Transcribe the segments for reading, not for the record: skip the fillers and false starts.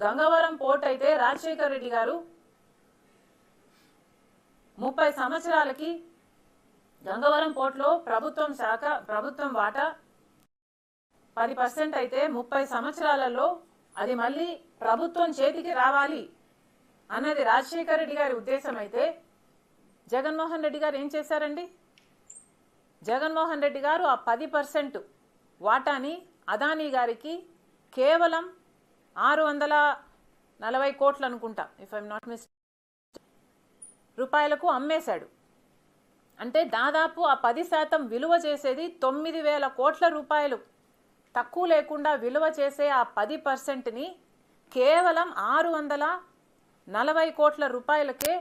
Gangavaram port అయితే రాజశేఖర్ రెడ్డి గారు 30 సంవత్సరాలకి గంగవరం పోర్టులో ప్రభుత్వం వాటా 10% అయితే 30 సంవత్సరాలలో అది మళ్ళీ ప్రభుత్వం చేతికి రావాలి అన్నది రాజశేఖర్ రెడ్డి గారి ఉద్దేశం అయితే జగన్మోహన్ రెడ్డి గారు ఏం చేశారండి? జగన్మోహన్ రెడ్డి గారు ఆ 10% వాటాని అదానీ గారికి కేవలం 640 కోట్లు అనుకుంటా, ఇఫ్ ఐఎమ్ నాట్ మిస్టేక్, రూపాయలకు అమ్మేశాడు. అంటే దాదాపు ఆ 10% విలువ చేసేది 9,000 కోట్ల రూపాయలు. తక్కువ లేకుండా విలువ చేసే ఆ 10%ని కేవలం 640 కోట్ల రూపాయలకే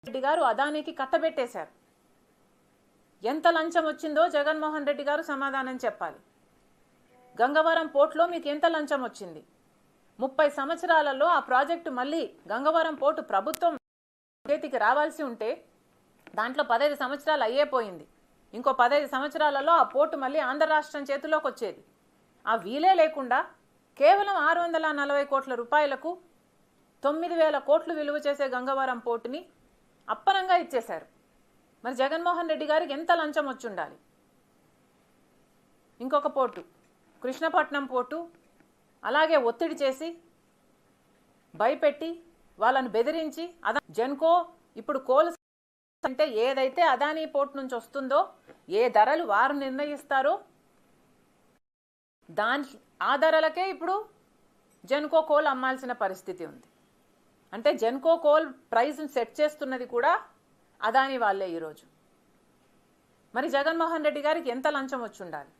రెడ్డి గారు అదానీకి కట్టబెట్టేశారు. ఎంత లంచం వచ్చిందో జగన్మోహన్ రెడ్డి గారు సమాధానం చెప్పాలి. గంగవరం పోర్టులో మీకు ఎంత లంచం వచ్చింది? 30 సంవత్సరాలలో ఆ ప్రాజెక్టు మళ్ళీ గంగవరం పోర్టు ప్రభుత్వం చేతికి రావాల్సి ఉంటే దాంట్లో 15 సంవత్సరాలు అయ్యేపోయింది. ఇంకో 15 సంవత్సరాలలో ఆ పోర్టు మళ్ళీ ఆంధ్ర రాష్ట్రం చేతిలోకి వచ్చేది. ఆ వీలే లేకుండా కేవలం 640 కోట్ల రూపాయలకు 9,000 కోట్లు విలువ చేసే గంగవరం పోర్టుని అప్పనంగా ఇచ్చేశారు. మరి జగన్మోహన్ రెడ్డి గారికి ఎంత లంచం వచ్చి ఉండాలి? ఇంకొక పోర్టు కృష్ణపట్నం పోర్టు అలాగే ఒత్తిడి చేసి భయపెట్టి వాళ్ళను బెదిరించి జెన్కో ఇప్పుడు కోల్ అంటే ఏదైతే అదానీ పోర్ట్ నుంచి వస్తుందో ఏ ధరలు వారు నిర్ణయిస్తారో ఆ ధరలకే ఇప్పుడు జెన్కో కోల్ అమ్మాల్సిన పరిస్థితి ఉంది. అంటే జెన్కో కోల్ ప్రైస్ సెట్ చేస్తున్నది కూడా అదానీ వాళ్ళే ఈరోజు. మరి జగన్మోహన్ రెడ్డి గారికి ఎంత లంచం వచ్చి ఉండాలి?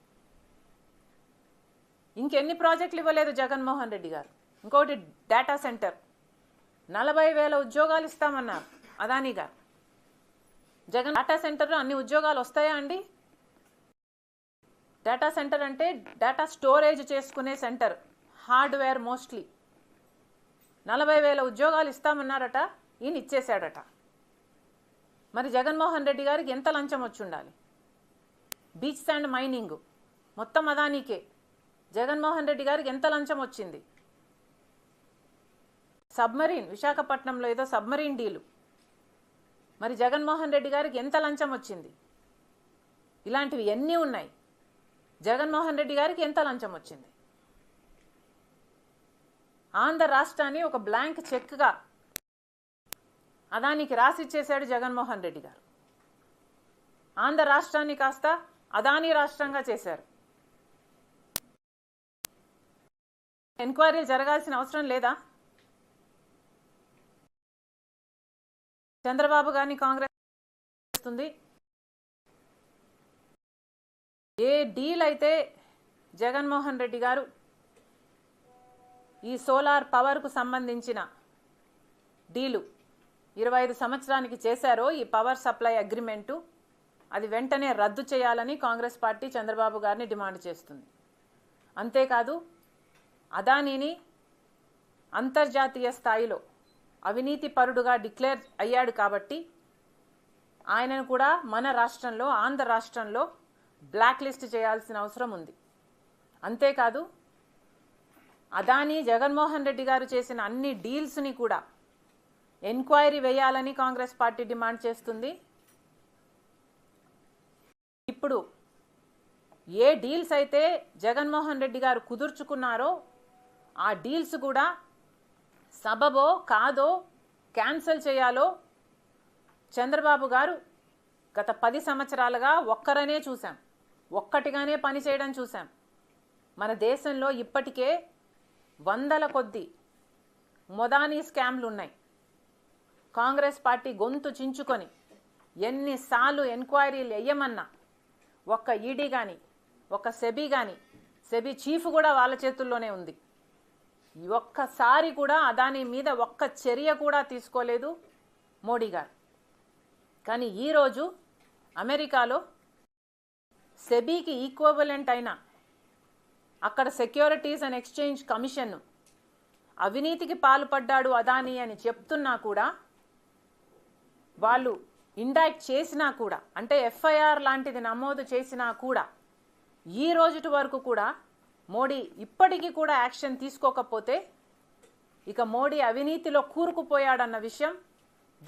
ఇంకెన్ని ప్రాజెక్టులు ఇవ్వలేదు జగన్మోహన్ రెడ్డి గారు. ఇంకోటి డేటా సెంటర్ 40,000 ఉద్యోగాలు ఇస్తామన్నారు అదానీ గారు. జగన్ డేటా సెంటర్లో అన్ని ఉద్యోగాలు వస్తాయా అండి? డేటా సెంటర్ అంటే డేటా స్టోరేజ్ చేసుకునే సెంటర్, హార్డ్వేర్ మోస్ట్లీ. 40,000 ఉద్యోగాలు ఇస్తామన్నారట, ఈయన ఇచ్చేశాడట. మరి జగన్మోహన్ రెడ్డి గారికి ఎంత లంచం వచ్చి ఉండాలి? బీచ్ శాండ్ మైనింగ్ మొత్తం అదానీకే. జగన్మోహన్ రెడ్డి గారికి ఎంత లంచం వచ్చింది? సబ్మరీన్ విశాఖపట్నంలో ఏదో సబ్మరీన్ డీలు, మరి జగన్మోహన్ రెడ్డి గారికి ఎంత లంచం వచ్చింది? ఇలాంటివి ఎన్ని ఉన్నాయి. జగన్మోహన్ రెడ్డి గారికి ఎంత లంచం వచ్చింది? ఆంధ్ర రాష్ట్రాన్ని ఒక బ్లాంక్ చెక్గా అదానికి రాసిచ్చేశాడు జగన్మోహన్ రెడ్డి గారు. ఆంధ్ర రాష్ట్రాన్ని కాస్త అదానీ రాష్ట్రంగా చేశారు. ఎంక్వైరీలు జరగాల్సిన అవసరం లేదా? చంద్రబాబు గారిని కాంగ్రెస్ చేస్తుంది. ఏ డీల్ అయితే జగన్మోహన్ రెడ్డి గారు ఈ సోలార్ పవర్కు సంబంధించిన డీలు 25 సంవత్సరానికి చేశారో ఈ పవర్ సప్లై అగ్రిమెంటు, అది వెంటనే రద్దు చేయాలని కాంగ్రెస్ పార్టీ చంద్రబాబు గారిని డిమాండ్ చేస్తుంది. అంతేకాదు అదానీని అంతర్జాతీయ స్థాయిలో అవినీతి పరుడుగా డిక్లేర్ అయ్యాడు కాబట్టి ఆయనను కూడా మన రాష్ట్రంలో ఆంధ్ర రాష్ట్రంలో బ్లాక్ లిస్ట్ చేయాల్సిన అవసరం ఉంది. అంతేకాదు అదానీ జగన్మోహన్ రెడ్డి గారు చేసిన అన్ని డీల్స్ని కూడా ఎంక్వైరీ వేయాలని కాంగ్రెస్ పార్టీ డిమాండ్ చేస్తుంది. ఇప్పుడు ఏ డీల్స్ అయితే జగన్మోహన్ రెడ్డి గారు కుదుర్చుకున్నారో ఆ డీల్స్ కూడా సబబో కాదో క్యాన్సిల్ చేయాలో చంద్రబాబు గారు గత 10 సంవత్సరాలుగా ఒక్కరనే చూసాం, ఒక్కటిగానే పనిచేయడం చూసాం. మన దేశంలో ఇప్పటికే 100ల కొద్దీ మొదానీ స్కామ్లు ఉన్నాయి. కాంగ్రెస్ పార్టీ గొంతు చించుకొని ఎన్నిసార్లు ఎంక్వైరీలు వేయమన్నా ఒక్క ఈడీ కానీ ఒక సెబీ కానీ, సెబీ చీఫ్ కూడా వాళ్ళ చేతుల్లోనే ఉంది. ఒక్కసారి కూడా అదానీ మీద ఒక్క చర్య కూడా తీసుకోలేదు మోడీ గారు. కానీ ఈరోజు అమెరికాలో సెబీకి ఈక్వలెంట్ అయిన అక్కడ సెక్యూరిటీస్ అండ్ ఎక్స్చేంజ్ కమిషన్ అవినీతికి పాల్పడ్డాడు అదానీ అని చెప్తున్నా కూడా, వాళ్ళు ఇండైక్ట్ చేసినా కూడా, అంటే ఎఫ్ఐఆర్ లాంటిది నమోదు చేసినా కూడా ఈ రోజుటి వరకు కూడా మోడీ ఇప్పటికీ కూడా యాక్షన్ తీసుకోకపోతే ఇక మోడీ అవినీతిలో కూరుకుపోయాడన్న విషయం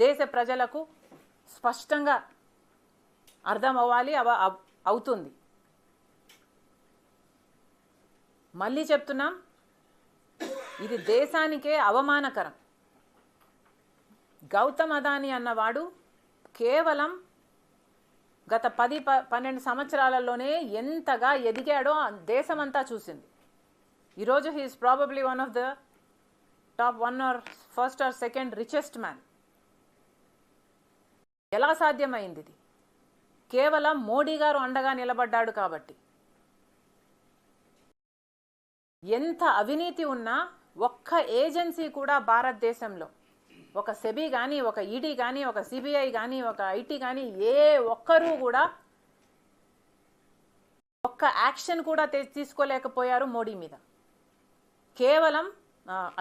దేశ ప్రజలకు స్పష్టంగా అర్థం అవ్వాలి, అవుతుంది. మళ్ళీ చెప్తున్నాం, ఇది దేశానికే అవమానకరం. గౌతమ్ అదానీ అన్నవాడు కేవలం గత 10-12 సంవత్సరాలలోనే ఎంతగా ఎదిగాడో దేశమంతా చూసింది. ఈరోజు he's probably one of the top 1 or 1st or 2nd richest man. ఎలా సాధ్యమైంది ఇది? కేవలం మోడీ గారు అండగా నిలబడ్డాడు కాబట్టి. ఎంత అవినీతి ఉన్నా ఒక్క ఏజెన్సీ కూడా భారతదేశంలో, ఒక సెబీ కానీ, ఒక ఈడీ కానీ, ఒక సిబిఐ కానీ, ఒక ఐటీ కానీ, ఏ ఒక్కరూ కూడా ఒక్క యాక్షన్ కూడా తీసుకోలేకపోయారు మోడీ మీద, కేవలం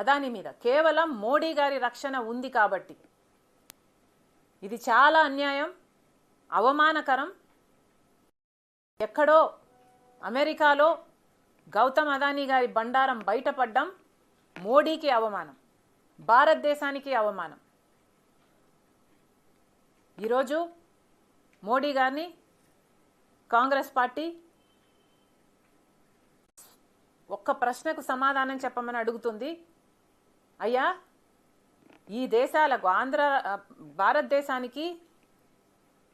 అదానీ మీద. కేవలం మోడీ గారి రక్షణ ఉంది కాబట్టి. ఇది చాలా అన్యాయం, అవమానకరం. ఎక్కడో అమెరికాలో గౌతమ్ అదానీ గారి బండారం బయటపడ్డం మోడీకి అవమానం, భారతదేశానికి అవమానం. ఈరోజు మోడీ గారిని కాంగ్రెస్ పార్టీ ఒక్క ప్రశ్నకు సమాధానం చెప్పమని అడుగుతుంది. అయ్యా, ఈ దేశాలకు భారతదేశానికి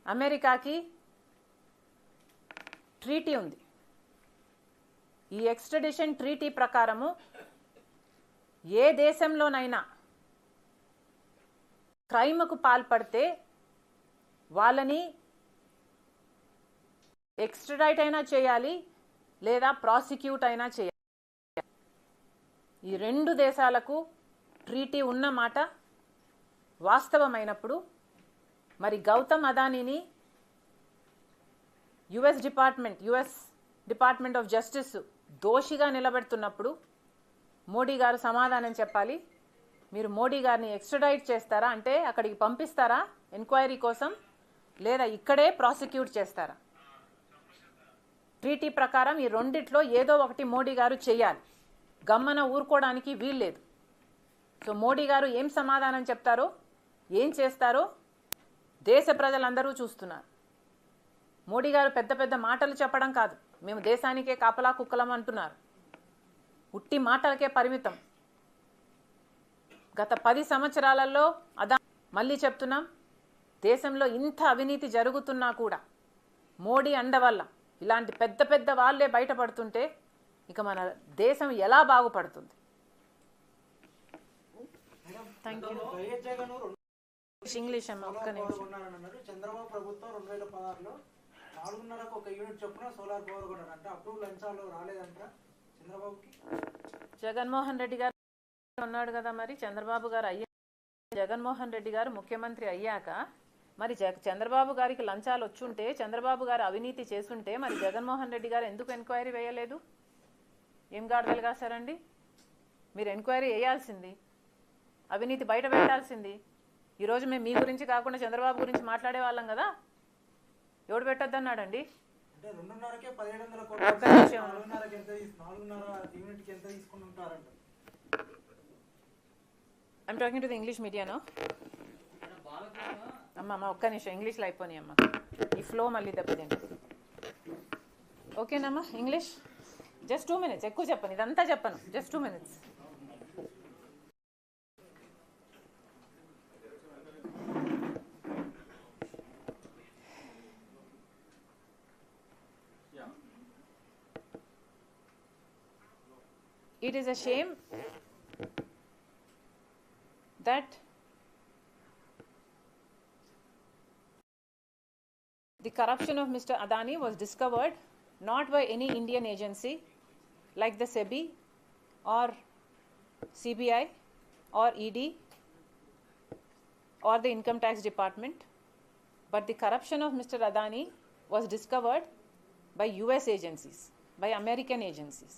అమెరికాకి ట్రీటీ ఉంది. ఈ ఎక్స్ట్రడిషన్ ట్రీటీ ప్రకారము ఏ దేశంలోనైనా క్రైమ్కు పాల్పడితే వాళ్ళని ఎక్స్ట్రడైట్ అయినా చేయాలి, లేదా ప్రాసిక్యూట్ అయినా చేయాలి. ఈ 2 దేశాలకు ట్రీటీ ఉన్నమాట వాస్తవమైనప్పుడు మరి గౌతమ్ అదానీని యుఎస్ డిపార్ట్మెంట్ ఆఫ్ జస్టిస్ దోషిగా నిలబెడుతున్నప్పుడు మోడీ గారు సమాధానం చెప్పాలి. మీరు మోడీ గారిని ఎక్స్ట్రడైట్ చేస్తారా అంటే అక్కడికి పంపిస్తారా ఎంక్వైరీ కోసం, లేదా ఇక్కడే ప్రాసిక్యూట్ చేస్తారా? ట్రీటీ ప్రకారం ఈ రెండిట్లో ఏదో ఒకటి మోడీ గారు చేయాలి. గమ్మన ఊరుకోవడానికి వీల్లేదు. సో మోడీ గారు ఏం సమాధానం చెప్తారో, ఏం చేస్తారో దేశ ప్రజలందరూ చూస్తున్నారు. మోడీ గారు పెద్ద పెద్ద మాటలు చెప్పడం కాదు, మేము దేశానికే కాపలా కుక్కలం అంటున్నారు. ఉట్టి మాటలకే పరిమితం. గత 10 సంవత్సరాలలో మళ్ళీ చెప్తున్నాం, దేశంలో ఇంత అవినీతి జరుగుతున్నా కూడా మోడీ అండ వల్ల ఇలాంటి పెద్ద పెద్ద వాళ్ళే బయటపడుతుంటే ఇక మన దేశం ఎలా బాగుపడుతుంది? ఇంగ్లీష్ అమ్మ ఒక్క నిమిషం. చంద్రబాబు ప్రభుత్వం 2016లో 4.5కు ఒక యూనిట్ చొప్పున సోలార్ పవర్ కొన్నారు అంటే అప్రూవల్ లంచాలు రాలేదంట చంద్రబాబుకి. జగన్మోహన్ రెడ్డి గారు ఉన్నాడు కదా, మరి చంద్రబాబు గారు జగన్మోహన్ రెడ్డి గారు ముఖ్యమంత్రి అయ్యాక మరి చంద్రబాబు గారికి లంచాలు వచ్చుంటే, చంద్రబాబు గారు అవినీతి చేస్తుంటే మరి జగన్మోహన్ రెడ్డి గారు ఎందుకు ఎంక్వైరీ వేయలేదు? ఏం గాడిదలు కాశారండి? మీరు ఎంక్వైరీ వేయాల్సింది, అవినీతి బయట పెట్టాల్సింది. ఈరోజు మేము మీ గురించి కాకుండా చంద్రబాబు గురించి మాట్లాడే వాళ్ళం కదా. ఎవడు పెట్టొద్దన్నాడండి? I'm talking to the English మీడియానో. అమ్మ ఒక్క నిమిషం, ఇంగ్లీష్లో అయిపోయి అమ్మ, ఈ ఫ్లో మళ్ళీ దెబ్బతింది. ఓకేనమ్మా ఇంగ్లీష్? జస్ట్ 2 minutes, ఎక్కువ చెప్పను, ఇదంతా చెప్పను, just 2 minutes. It is a shame that the corruption of Mr. Adani was discovered not by any Indian agency like the SEBI or CBI or ED or the Income Tax Department, but the corruption of Mr. Adani was discovered by US agencies, by American agencies.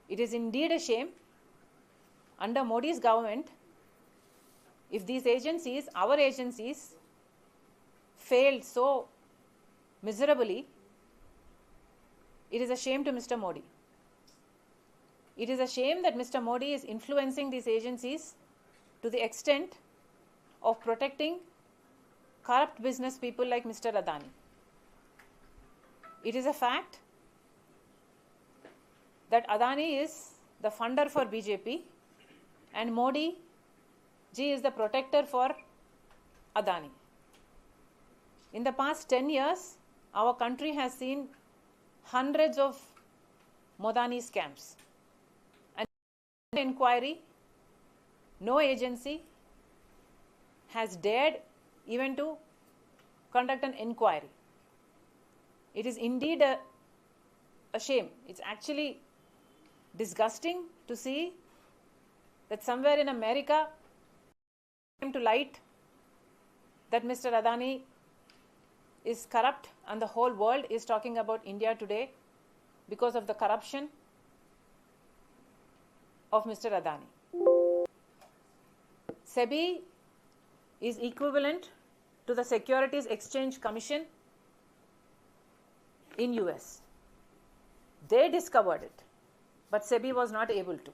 It is indeed a shame under Modi's government if these agencies, our agencies, failed so miserably. It is a shame to Mr. Modi. It is a shame that Mr. Modi is influencing these agencies to the extent of protecting corrupt business people like Mr. Adani. It is a fact that Adani is the funder for BJP and Modi ji is the protector for Adani. In the past 10 years, our country has seen hundreds of Modani scams. And no inquiry, no agency has dared even to conduct an inquiry. It is indeed a shame. It's actually disgusting to see that somewhere in America came to light that Mr. Adani is corrupt and the whole world is talking about India today because of the corruption of Mr. Adani. SEBI is equivalent to the Securities Exchange Commission in US. They discovered it, but SEBI was not able to.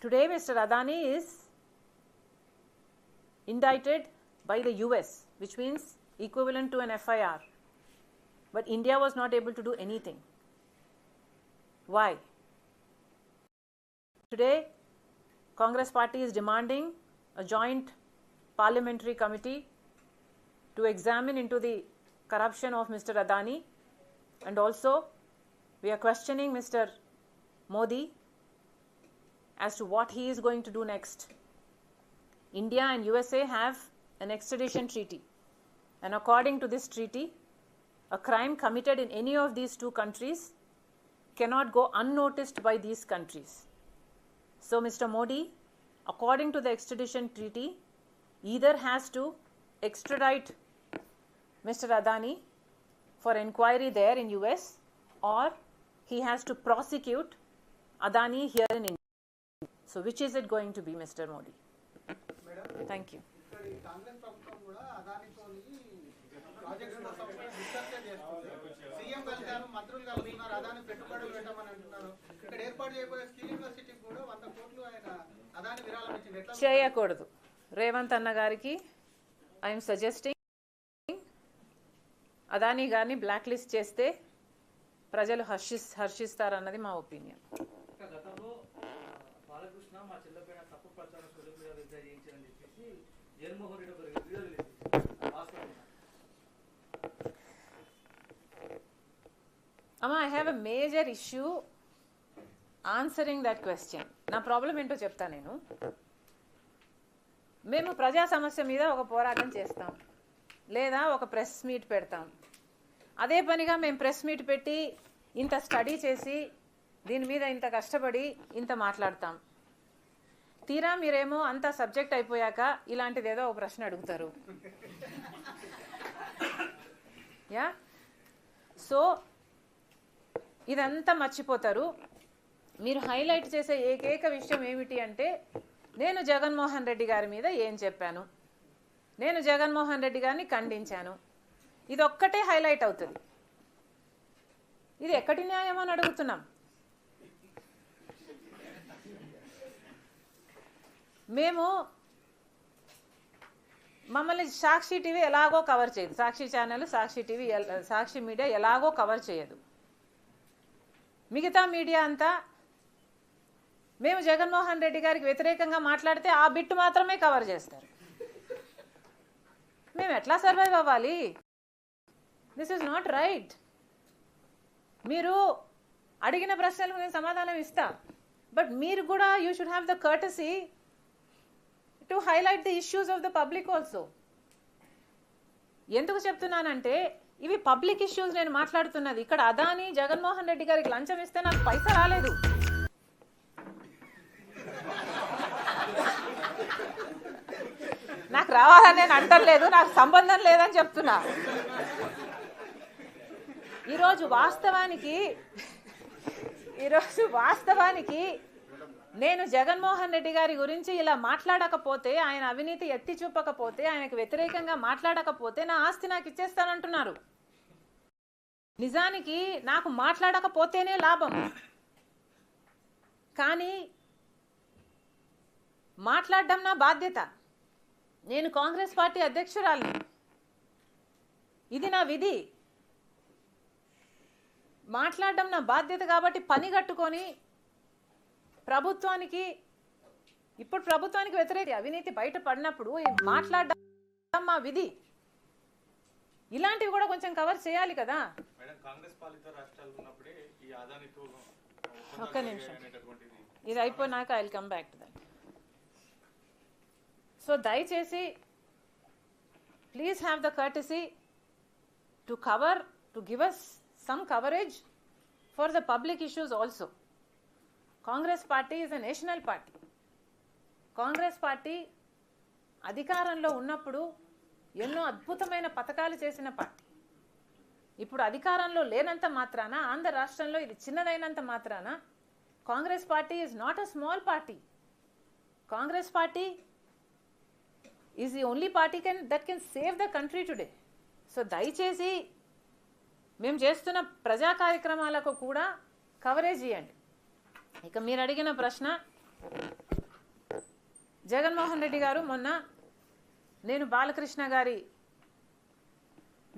Today, Mr. Adani is indicted by the US, which means equivalent to an FIR. But India was not able to do anything. Why? Today, Congress party is demanding a joint parliamentary committee to examine into the corruption of Mr. Adani, and also we are questioning Mr. Modi as to what he is going to do next. India and USA have an extradition treaty, and according to this treaty, a crime committed in any of these two countries cannot go unnoticed by these countries. So Mr. Modi, according to the extradition treaty, either has to extradite Mr. Adani for inquiry there in US, or he has to prosecute Adani here in India. So which is it going to be, Mr. Modi? Thank you. Congress ప్రభుత్వం కూడా అదానితోని projects కోసం discuss చేస్తుంది. CM కలిసారు, మంత్రులు కలుస్తున్నారు, అదాని పెట్టుబడులు పెట్టమని అంటున్నారు. ఇక్కడ ఏర్పాటు చేయబోయే స్కిల్ యూనివర్సిటీకి కూడా 100 కోట్లు ఆయన అదాని విరాళం ఇచ్చింది. ఎట్లా చేయకూడదు. రేవంత్ అన్న గారికి ఐఎమ్ సజెస్టింగ్ అదాని గారిని బ్లాక్ లిస్ట్ చేస్తే ప్రజలు హర్షిస్తారన్నది మా ఒపీనియన్. గతంలో బాలకృష్ణ మా చెల్లపైన తప్పు ప్రచారం చేయించారని చెప్పేసి జగన్మోహన్ రెడ్డి ఒక వీడియో రిలీజ్ చేశారు. Amma, I have a major issue answering that question. నా ప్రాబ్లం ఏంటో చెప్తా నేను. మేము ప్రజా సమస్య మీద ఒక పోరాటం చేస్తాం, లేదా ఒక ప్రెస్ మీట్ పెడతాం. అదే పనిగా మేము ప్రెస్ మీట్ పెట్టి ఇంత స్టడీ చేసి దీని మీద ఇంత కష్టపడి ఇంత మాట్లాడతాం. తీరా మీరేమో అంత సబ్జెక్ట్ అయిపోయాక ఇలాంటిది ఏదో ఒక ప్రశ్న అడుగుతారు. యా, సో ఇదంతా మర్చిపోతారు. మీరు హైలైట్ చేసే ఏకైక విషయం ఏమిటి అంటే, నేను జగన్మోహన్ రెడ్డి గారి మీద ఏం చెప్పాను, నేను జగన్మోహన్ రెడ్డి గారిని ఖండించాను, ఇది ఒక్కటే హైలైట్ అవుతుంది. ఇది ఎక్కడి న్యాయం అని అడుగుతున్నాం. మేము మమ్మల్ని సాక్షి టీవీ ఎలాగో కవర్ చేయదు, సాక్షి ఛానల్, సాక్షి టీవీ, సాక్షి మీడియా ఎలాగో కవర్ చేయదు. మిగతా మీడియా అంతా మేము జగన్మోహన్ రెడ్డి గారికి వ్యతిరేకంగా మాట్లాడితే ఆ బిట్ మాత్రమే కవర్ చేస్తారు. మేము ఎట్లా సర్వైవ్ అవ్వాలి? This is not right. మీరు అడిగిన ప్రశ్నలకు నేను సమాధానం ఇస్తా, బట్ మీరు కూడా you should have the courtesy to highlight the issues of the public also. ఎందుకు చెప్తున్నానంటే, ఇవి పబ్లిక్ ఇష్యూస్ నేను మాట్లాడుతున్నది. ఇక్కడ అదాని జగన్మోహన్ రెడ్డి గారికి లంచం ఇస్తే నాకు పైసా రాలేదు. నాకు రావాలని నేను అంటలేదు, నాకు సంబంధం లేదని చెప్తున్నా. ఈరోజు వాస్తవానికి నేను జగన్మోహన్ రెడ్డి గారి గురించి ఇలా మాట్లాడకపోతే, ఆయన అవినీతి ఎత్తి చూపకపోతే, ఆయనకు వ్యతిరేకంగా మాట్లాడకపోతే నా ఆస్తి నాకు ఇచ్చేస్తానంటున్నారు. నిజానికి నాకు మాట్లాడకపోతేనే లాభం. కానీ మాట్లాడడం నా బాధ్యత. నేను కాంగ్రెస్ పార్టీ అధ్యక్షురాలిని, ఇది నా విధి. మాట్లాడడం నా బాధ్యత కాబట్టి పని కట్టుకొని ప్రభుత్వానికి, ఇప్పుడు ప్రభుత్వానికి వ్యతిరేక అవినీతి బయట పడినప్పుడు మాట్లాడడం మా విధి. ఇలాంటివి కూడా కొంచెం కవర్ చేయాలి కదా. కాంగ్రెస్ పాలిత రాష్ట్రాలు ఉన్నప్పుడే ఈ అదానితో ఒక్క నిమిషం, ఇది అయిపోయినాక I will come back to that. So దయచేసి please have the courtesy to cover, to give us some coverage for the public issues also. Congress party is a national party. Congress party అధికారంలో ఉన్నప్పుడు ఎన్నో అద్భుతమైన పథకాలు చేసిన పార్టీ. ఇప్పుడు అధికారంలో లేనంత మాత్రాన, ఆంధ్ర రాష్ట్రంలో ఇది చిన్నదైనంత మాత్రాన Congress party is not a small party. Congress party is the only party that can save the country today. So దయచేసి మేము చేస్తున్న ప్రజా కార్యక్రమాలకు కూడా కవరేజ్ ఇవ్వండి. ఇక మీరు అడిగిన ప్రశ్న, జగన్మోహన్ రెడ్డి గారు మొన్న నేను బాలకృష్ణ గారి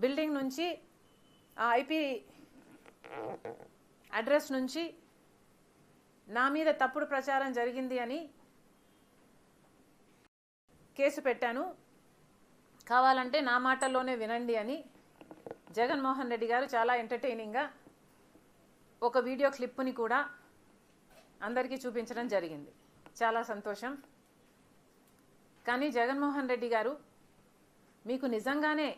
బిల్డింగ్ నుంచి, ఆ ఐపీ అడ్రస్ నుంచి నా మీద తప్పుడు ప్రచారం జరిగింది అని కేసు పెట్టాను, కావాలంటే నా మాటల్లోనే వినండి అని జగన్మోహన్ రెడ్డి గారు చాలా ఎంటర్టైనింగ్గా ఒక వీడియో క్లిప్పుని కూడా అందరికీ చూపించడం జరిగింది. చాలా సంతోషం. కానీ జగన్మోహన్ రెడ్డి గారు, మీకు నిజంగానే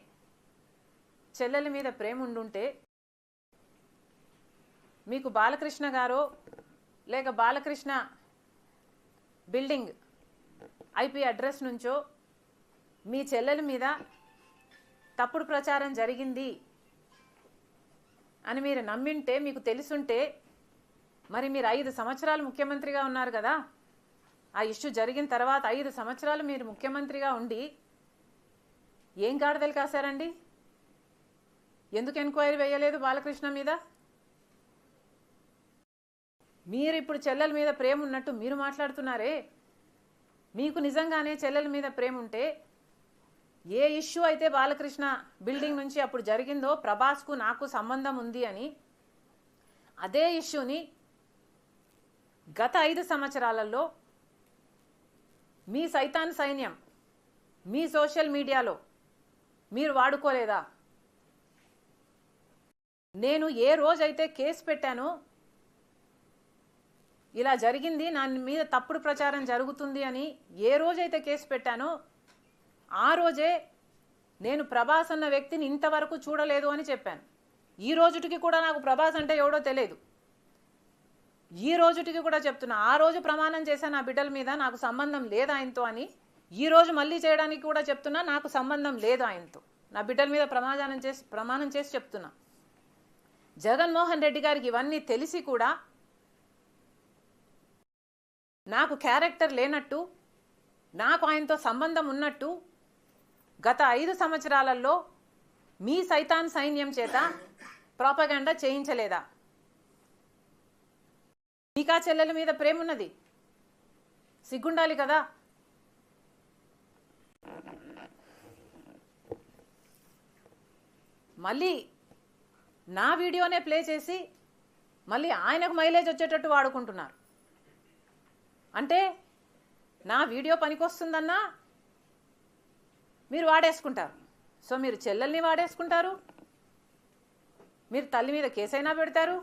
చెల్లెల మీద ప్రేమ ఉండుంటే మీకు బాలకృష్ణ గారో లేక బాలకృష్ణ బిల్డింగ్ ఐపీ అడ్రస్ నుంచో మీ చెల్లెల మీద తప్పుడు ప్రచారం జరిగింది అని మీరు నమ్మింటే, మీకు తెలుసుంటే, మరి మీరు 5 సంవత్సరాలు ముఖ్యమంత్రిగా ఉన్నారు కదా. ఆ ఇష్యూ జరిగిన తర్వాత 5 సంవత్సరాలు మీరు ముఖ్యమంత్రిగా ఉండి ఏం గాడిదలు కాశారండి? ఎందుకు ఎంక్వైరీ వేయలేదు బాలకృష్ణ మీద? మీరు ఇప్పుడు చెల్లెల మీద ప్రేమ ఉన్నట్టు మీరు మాట్లాడుతున్నారే. మీకు నిజంగానే చెల్లెల మీద ప్రేమ ఉంటే, ఏ ఇష్యూ అయితే బాలకృష్ణ బిల్డింగ్ నుంచి అప్పుడు జరిగిందో, ప్రభాస్కు నాకు సంబంధం ఉంది అని, అదే ఇష్యూని గత 5 సంవత్సరాలలో మీ సైతాన్ సైన్యం మీ సోషల్ మీడియాలో మీరు వాడుకోలేదా? నేను ఏ రోజైతే కేసు పెట్టానో, ఇలా జరిగింది, నా మీద తప్పుడు ప్రచారం జరుగుతుంది అని ఏ రోజైతే కేసు పెట్టానో, ఆ రోజే నేను ప్రభాస్ అన్న వ్యక్తిని ఇంతవరకు చూడలేదు అని చెప్పాను. ఈ రోజుటికి కూడా నాకు ప్రభాస్ అంటే ఎవడో తెలియదు. ఈ రోజుటికి కూడా చెప్తున్నా, ఆ రోజు ప్రమాణం చేశాను నా బిడ్డల మీద నాకు సంబంధం లేదు ఆయనతో అని. ఈ రోజు మళ్ళీ చేయడానికి కూడా చెప్తున్నా, నాకు సంబంధం లేదు ఆయనతో. నా బిడ్డల మీద ప్రమాణం చేసి చెప్తున్నా. జగన్మోహన్ రెడ్డి గారికి ఇవన్నీ తెలిసి కూడా నాకు క్యారెక్టర్ లేనట్టు, నాకు ఆయనతో సంబంధం ఉన్నట్టు గత 5 సంవత్సరాలలో మీ సైతాన్ సైన్యం చేత ప్రాపగండా చేయించలేదా? మీకా చెల్లెల మీద ప్రేమ ఉన్నది, సిగ్గుండాలి కదా. మళ్ళీ నా వీడియోనే ప్లే చేసి మళ్ళీ ఆయనకు మైలేజ్ వచ్చేటట్టు వాడుకుంటున్నారు. అంటే నా వీడియో పనికొస్తుందన్నా మీరు వాడేసుకుంటారు. సో మీరు చెల్లెల్ని వాడేసుకుంటారు, మీరు తల్లి మీద కేసైనా పెడతారు,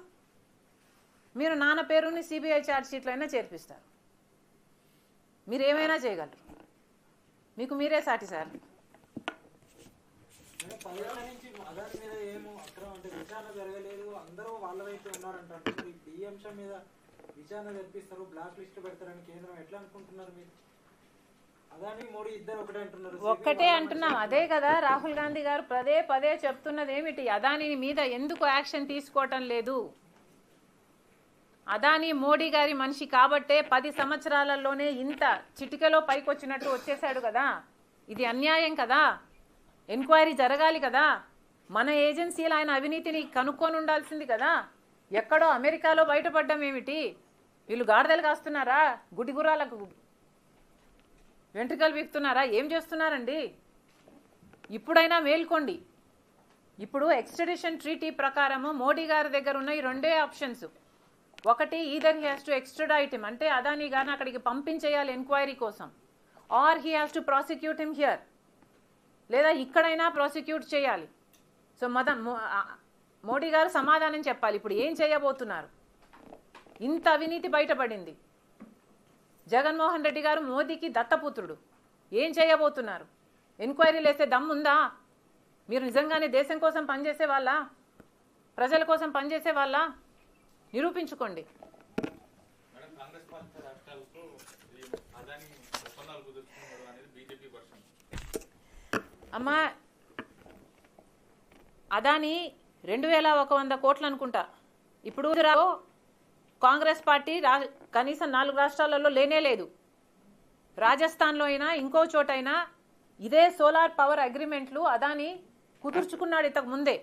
మీరు నాన్న పేరుని సిబిఐ ఛార్జ్ షీట్లో అయినా చేర్పిస్తారు. మీరు ఏమైనా చేయగలరు, మీకు మీరే సాటి సార్. అదాని మీద ఏమో అక్రమం అంటే విచారణ జరగలేదు, అందరూ వాళ్ళ వైపు ఉన్నారంటారు. ఈ అంశం మీద విచారణ జరిపిస్తారు, బ్లాక్ లిస్ట్ పెడతారని కేంద్రం ఎట్లా అనుకుంటున్నారు మీరు? అదాని మోడీ ఇద్దరు ఒకటే అంటున్నారు. ఒక్కటే అంటున్నాం, అదే కదా రాహుల్ గాంధీ గారు పదే పదే చెప్తున్నది ఏమిటి? అదాని మీద ఎందుకు యాక్షన్ తీసుకోవటం లేదు? అదాని మోడీ గారి మనిషి కాబట్టే 10 సంవత్సరాలలోనే ఇంత చిటికెలో పైకొచ్చినట్టు వచ్చేసాడు కదా. ఇది అన్యాయం కదా, ఎంక్వైరీ జరగాలి కదా. మన ఏజెన్సీలు ఆయన అవినీతిని కనుక్కొని ఉండాల్సింది కదా. ఎక్కడో అమెరికాలో బయటపడ్డం ఏమిటి? వీళ్ళు గాడిదలు కాస్తున్నారా, గుడి గుర్రాలకు వెంట్రుకలు వీక్తున్నారా, ఏం చేస్తున్నారండి? ఇప్పుడైనా మేల్కోండి. ఇప్పుడు ఎక్స్ట్రడిషన్ ట్రీటీ ప్రకారము మోడీ గారి దగ్గర ఉన్న ఈ రెండే ఆప్షన్స్. ఒకటి, either he has to extradite him, అంటే అదానీ గారిని అక్కడికి పంపించేయాలి ఎంక్వైరీ కోసం, or he has to prosecute him here, లేదా ఇక్కడైనా ప్రాసిక్యూట్ చేయాలి. సో మోడీ గారు సమాధానం చెప్పాలి. ఇప్పుడు ఏం చేయబోతున్నారు? ఇంత అవినీతి బయటపడింది. జగన్మోహన్ రెడ్డి గారు మోదీకి దత్తపుత్రుడు. ఏం చేయబోతున్నారు? ఎంక్వైరీలు వేసే దమ్ముందా? మీరు నిజంగానే దేశం కోసం పనిచేసే వాళ్ళ, ప్రజల కోసం పనిచేసే వాళ్ళ? నిరూపించుకోండి. మేడం, కాంగ్రెస్ పాలిత రాష్ట్రాలకు ఈ అదాని ఒప్పందాలు కుదుర్చుకున్నారు అనేది బీజేపీ వర్షన్. అమ్మా, అదాని 2100 కోట్లు అనుకుంటా. ఇప్పుడు కాంగ్రెస్ పార్టీ కనీసం 4 రాష్ట్రాలలో లేనే లేదు. రాజస్థాన్లో అయినా ఇంకో చోటైనా ఇదే సోలార్ పవర్ అగ్రిమెంట్లు అదాని కుదుర్చుకున్నాడు ఇంతకు ముందే.